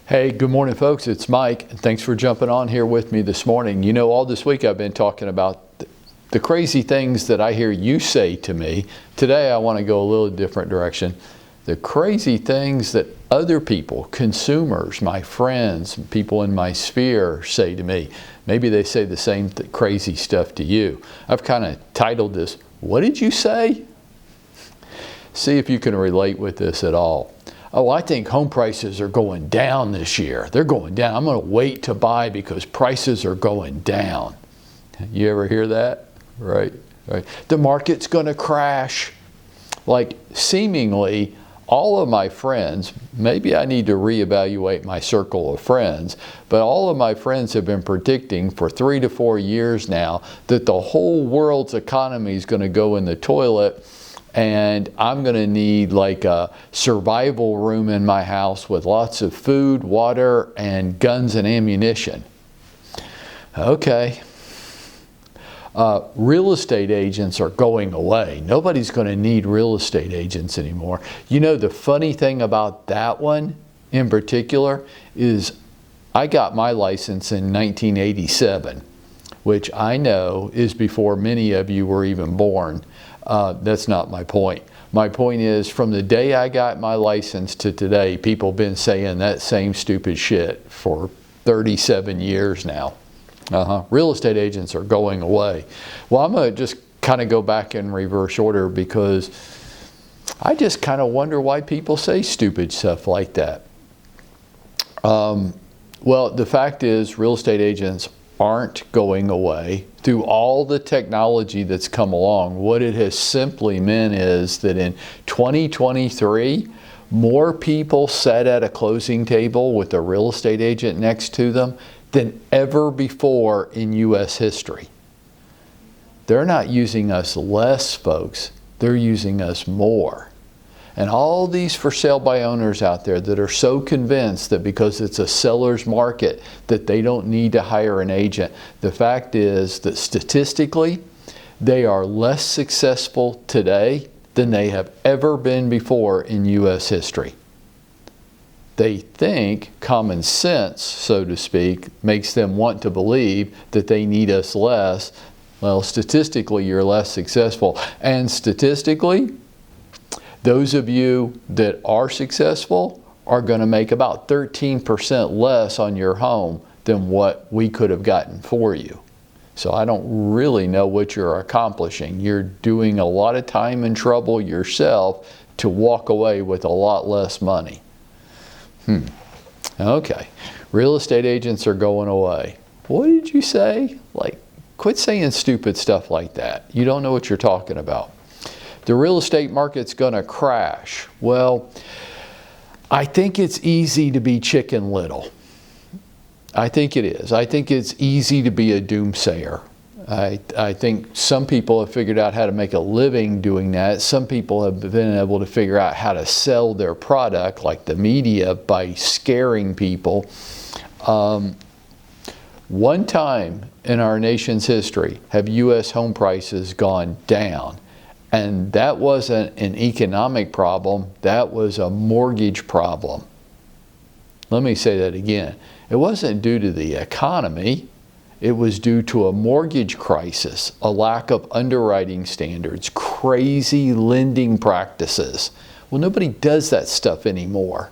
Hey, good morning, folks. It's Mike, and thanks for jumping on here with me this morning. You know, all this week I've been talking about the crazy things that I hear you say to me. Today I want to go a little different direction. The crazy things that other people, consumers, my friends, people in my sphere say to me. Maybe they say the same crazy stuff to you. I've kind of titled this, "What did you say?" See if you can relate with this at all. Oh, I think home prices are going down this year. They're going down. I'm going to wait to buy because prices are going down. You ever hear that? Right. The market's going to crash. Like seemingly all of my friends, maybe I need to reevaluate my circle of friends, but all of my friends have been predicting for 3 to 4 years now that the whole world's economy is going to go in the toilet, and I'm going to need like a survival room in my house with lots of food, water, and guns and ammunition. Okay. Real estate agents are going away. Nobody's going to need real estate agents anymore. You know, the funny thing about that one in particular is I got my license in 1987, which I know is before many of you were even born. That's not my point. My point is, from the day I got my license to today, people have been saying that same stupid shit for 37 years now. Real estate agents are going away. Well, I'm going to just kind of go back in reverse order because I just kind of wonder why people say stupid stuff like that. Well, the fact is, real estate agents aren't going away. Through all the technology that's come along, what it has simply meant is that in 2023, more people sat at a closing table with a real estate agent next to them than ever before in U.S. history. They're not using us less, folks. They're using us more. And all these for sale by owners out there that are so convinced that because it's a seller's market that they don't need to hire an agent. The fact is that statistically, they are less successful today than they have ever been before in U.S. history. They think common sense, so to speak, makes them want to believe that they need us less. Well, statistically, you're less successful. And statistically, those of you that are successful are going to make about 13% less on your home than what we could have gotten for you. So I don't really know what you're accomplishing. You're doing a lot of time and trouble yourself to walk away with a lot less money. Okay. Real estate agents are going away. What did you say? Like, quit saying stupid stuff like that. You don't know what you're talking about. The real estate market's going to crash. Well, I think it's easy to be Chicken Little. I think it is. I think it's easy to be a doomsayer. I think some people have figured out how to make a living doing that. Some people have been able to figure out how to sell their product, like the media, by scaring people. One time in our nation's history have U.S. home prices gone down. And that wasn't an economic problem, that was a mortgage problem. Let me say that again. It wasn't due to the economy, it was due to a mortgage crisis, a lack of underwriting standards, crazy lending practices. Well, nobody does that stuff anymore.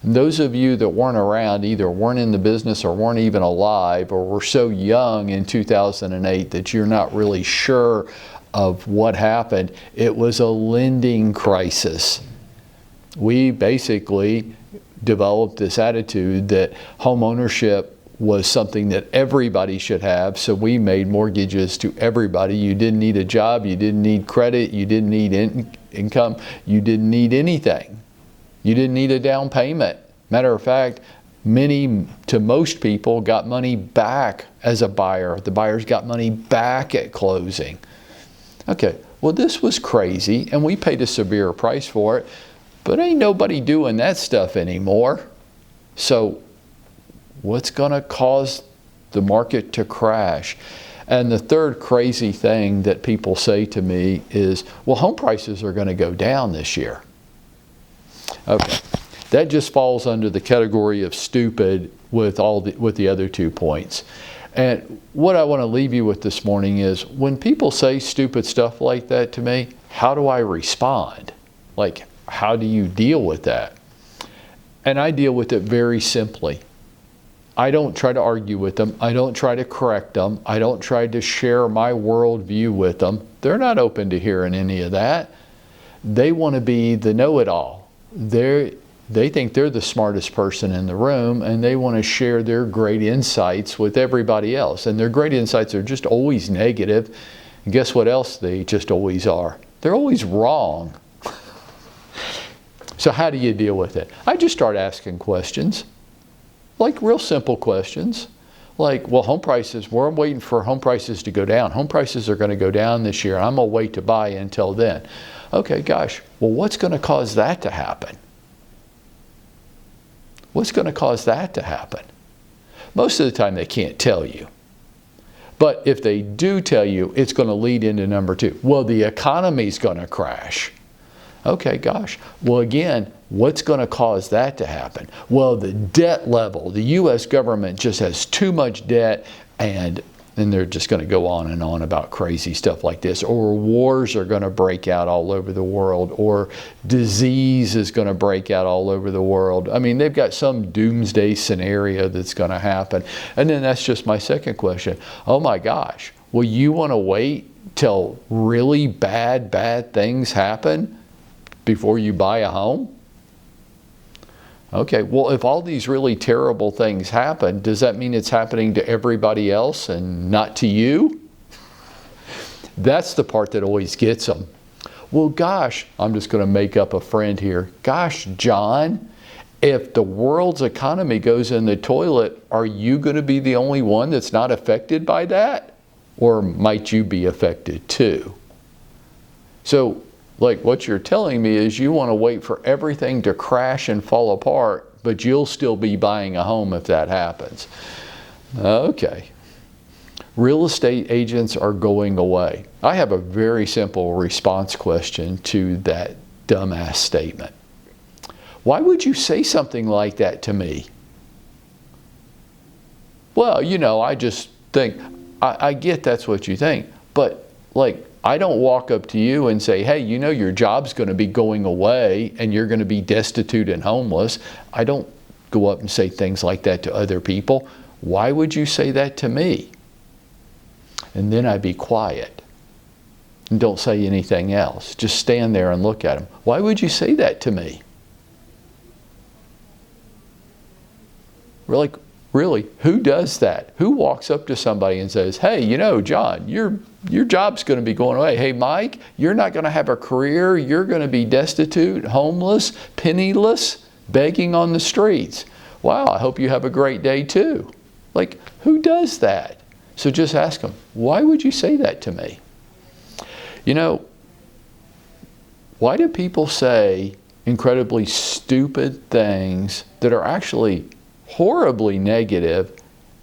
And those of you that weren't around, either weren't in the business or weren't even alive, or were so young in 2008 that you're not really sure of what happened. It was a lending crisis. We basically developed this attitude that home ownership was something that everybody should have, so we made mortgages to everybody. You didn't need a job, you didn't need credit, you didn't need income, you didn't need anything. You didn't need a down payment. Matter of fact, to most people got money back as a buyer. The buyers got money back at closing. Okay, well, this was crazy, and we paid a severe price for it, but ain't nobody doing that stuff anymore. So what's going to cause the market to crash? And the third crazy thing that people say to me is, well, home prices are going to go down this year. Okay, That just falls under the category of stupid with the other 2 points. And what I want to leave you with this morning is, when people say stupid stuff like that to me, how do I respond? Like, how do you deal with that? And I deal with it very simply. I don't try to argue with them. I don't try to correct them. I don't try to share my worldview with them. They're not open to hearing any of that. They want to be the know-it-all. They think they're the smartest person in the room, and they want to share their great insights with everybody else. And their great insights are just always negative. And guess what else they just always are? They're always wrong. So how do you deal with it? I just start asking questions, like real simple questions. Like, well, home prices, we're waiting for home prices to go down. Home prices are going to go down this year. I'm going to wait to buy until then. Okay, gosh, well, what's going to cause that to happen? What's going to cause that to happen? Most of the time they can't tell you. But if they do tell you, it's going to lead into number 2. Well, the economy's going to crash. Okay, gosh. Well, again, what's going to cause that to happen? Well, the debt level. The U.S. government just has too much debt, and they're just going to go on and on about crazy stuff like this. Or wars are going to break out all over the world. Or disease is going to break out all over the world. I mean, they've got some doomsday scenario that's going to happen. And then that's just my second question. Oh my gosh, well, you want to wait till really bad things happen before you buy a home? Okay, well, if all these really terrible things happen, does that mean it's happening to everybody else and not to you? That's the part that always gets them. Well, gosh, I'm just going to make up a friend here. Gosh, John, if the world's economy goes in the toilet, are you going to be the only one that's not affected by that? Or might you be affected too? So, like, what you're telling me is you want to wait for everything to crash and fall apart, but you'll still be buying a home if that happens. Okay. Real estate agents are going away. I have a very simple response question to that dumbass statement. Why would you say something like that to me? Well, you know, I just think, I get that's what you think, but like, I don't walk up to you and say, hey, you know your job's going to be going away and you're going to be destitute and homeless. I don't go up and say things like that to other people. Why would you say that to me? And then I be quiet and don't say anything else. Just stand there and look at them. Why would you say that to me? Really, who does that? Who walks up to somebody and says, hey, you know, John, your job's going to be going away. Hey, Mike, you're not going to have a career. You're going to be destitute, homeless, penniless, begging on the streets. Wow, I hope you have a great day too. Like, who does that? So just ask them, why would you say that to me? You know, why do people say incredibly stupid things that are actually horribly negative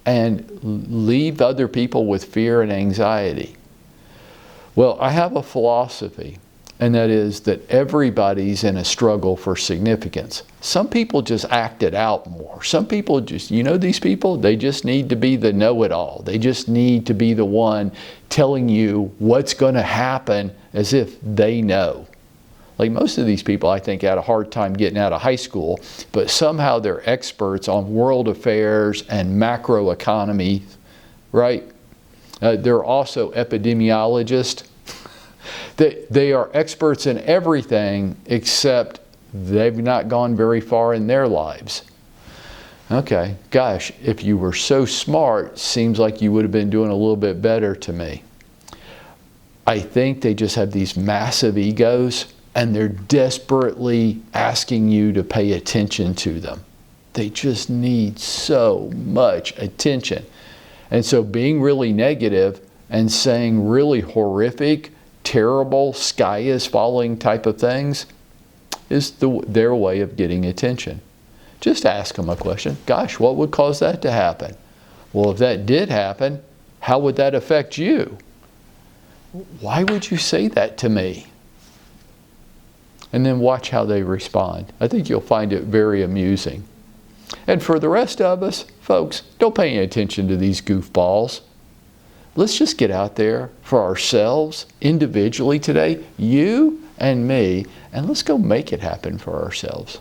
and leave other people with fear and anxiety? Well, I have a philosophy, and that is that everybody's in a struggle for significance. Some people just act it out more. Some people just, you know these people, they just need to be the know-it-all. They just need to be the one telling you what's going to happen as if they know. Like most of these people, I think, had a hard time getting out of high school, but somehow they're experts on world affairs and macroeconomy, right? They're also epidemiologists. They are experts in everything except they've not gone very far in their lives. Okay, gosh, if you were so smart, seems like you would have been doing a little bit better to me. I think they just have these massive egos, and they're desperately asking you to pay attention to them. They just need so much attention. And so being really negative and saying really horrific, terrible, sky is falling type of things is their way of getting attention. Just ask them a question. Gosh, what would cause that to happen? Well, if that did happen, how would that affect you? Why would you say that to me? and then watch how they respond. I think you'll find it very amusing. And for the rest of us, folks, don't pay any attention to these goofballs. Let's just get out there for ourselves individually today, you and me, and let's go make it happen for ourselves.